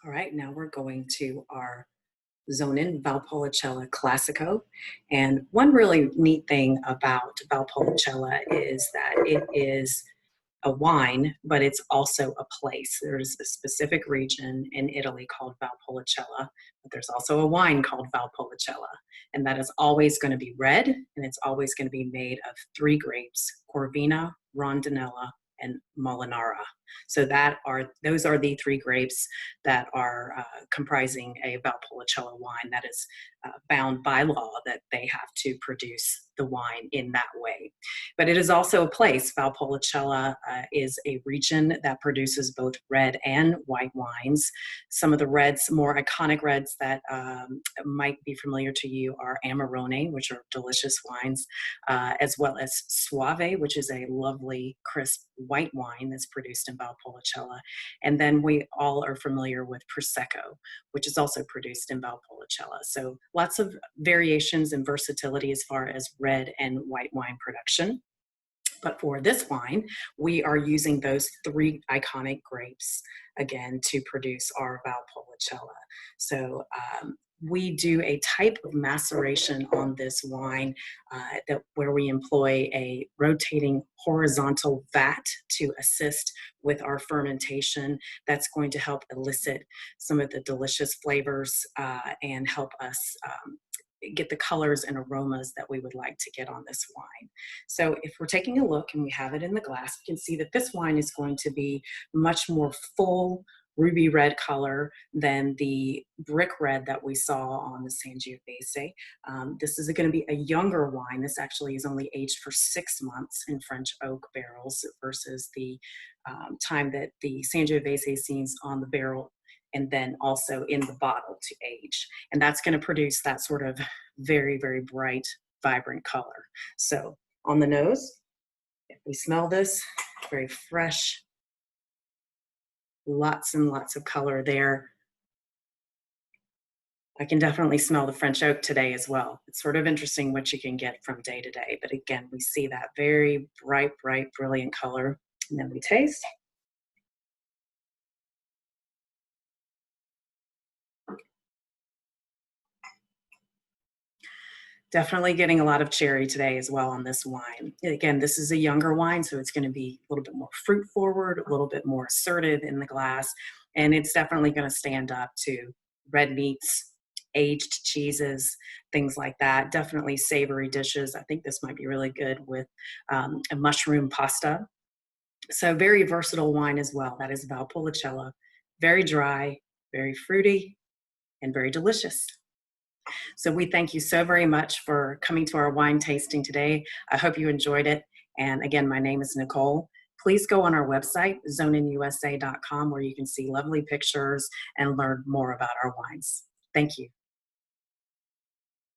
All right, now we're going to our Zonin Valpolicella Classico. And one really neat thing about Valpolicella is that it is a wine, but it's also a place. There's a specific region in Italy called Valpolicella, but there's also a wine called Valpolicella. And that is always going to be red, and it's always going to be made of three grapes, Corvina, Rondinella, and Molinara. So those are the three grapes that are comprising a Valpolicella wine that is bound by law that they have to produce the wine in that way. But it is also a place. Valpolicella is a region that produces both red and white wines. Some of the reds, more iconic reds that might be familiar to you are Amarone, which are delicious wines, as well as Suave, which is a lovely, crisp white wine that's produced in Valpolicella. And then we all are familiar with Prosecco, which is also produced in Valpolicella. So lots of variations and versatility as far as red and white wine production. But for this wine, we are using those three iconic grapes again to produce our Valpolicella. So we do a type of maceration on this wine where we employ a rotating horizontal vat to assist with our fermentation. That's going to help elicit some of the delicious flavors and help us get the colors and aromas that we would like to get on this wine. So if we're taking a look and we have it in the glass, we can see that this wine is going to be much more full ruby red color than the brick red that we saw on the Sangiovese. This is going to be a younger wine. This actually is only aged for 6 months in French oak barrels versus the time that the Sangiovese seems on the barrel and then also in the bottle to age. And that's going to produce that sort of very, very bright, vibrant color. So on the nose, if we smell this, very fresh, lots and lots of color there. I can definitely smell the French oak today as well. It's sort of interesting what you can get from day to day. But again, we see that very bright, brilliant color. And then we taste. Definitely getting a lot of cherry today as well on this wine. Again, this is a younger wine, so it's going to be a little bit more fruit forward, a little bit more assertive in the glass, and it's definitely going to stand up to red meats, aged cheeses, things like that. Definitely savory dishes. I think this might be really good with a mushroom pasta. So very versatile wine as well. That is Valpolicella. Very dry, very fruity, and very delicious. So we thank you so very much for coming to our wine tasting today. I hope you enjoyed it. And again, my name is Nicole. Please go on our website, zoninusa.com, where you can see lovely pictures and learn more about our wines. Thank you.